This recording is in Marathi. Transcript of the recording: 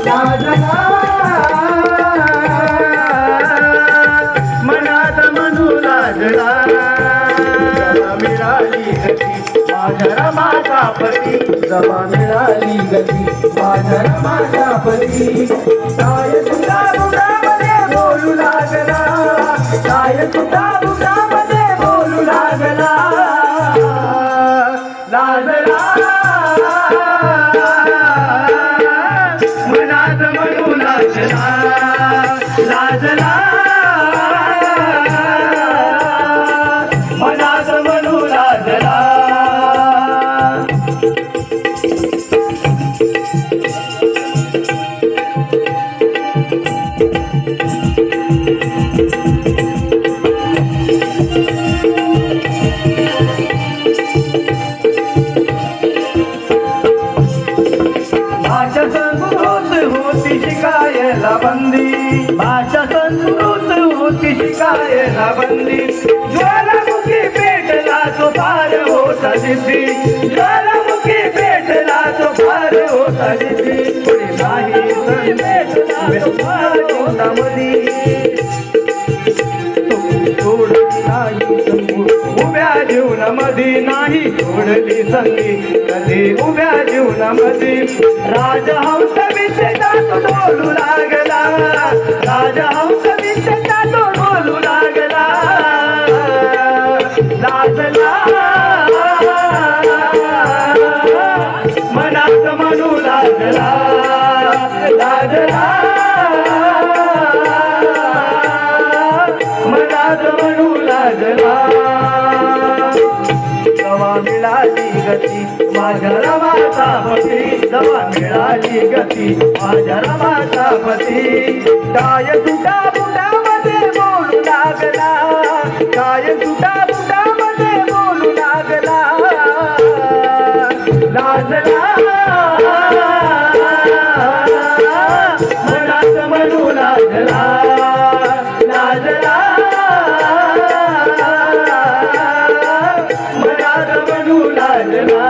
लाजला मनात म्हणू लाजला मिळाली गती माझ्या रमाचा पती जमा मिळाली गती माझ्या रमाचा पती काय तुझा बुडामध्ये बोलू लागला काय तुझा बुडामध्ये बोलू लागला लाजला मनात म्हणू लाजला लाजला मनात म्हणू लाजला भाषा संस्कृत होती शिकायला बंदी भाषा संस्कृत होती शिकायला बंदी ज्वालामुखी पेटला तो फार होता जिद्दी ज्वालामुखी पेटला तो फार होता जिद्दी पुढे नाही संदेशला होता मधी सोडली नाही उभ्या जीवनामध्ये नाही सोडली संधी कधी उभ्या जीवनामध्ये राजहंस विषयात बोलू लागला राजहंस विषयात बोलू लागला लाजला मनात म्हणू लागला लाजला मनात म्हणू लागला जवा मिळाली गती माझ्या रमाचा पती जवा मिळाली गती माझ्या रमाचा पती काय तुझ्या बुडामध्ये बोलू लागला काय तुझ्या बुडामध्ये बोलू लागला लाजला मनात म्हणू लागला लाजला मनात म्हणू लागला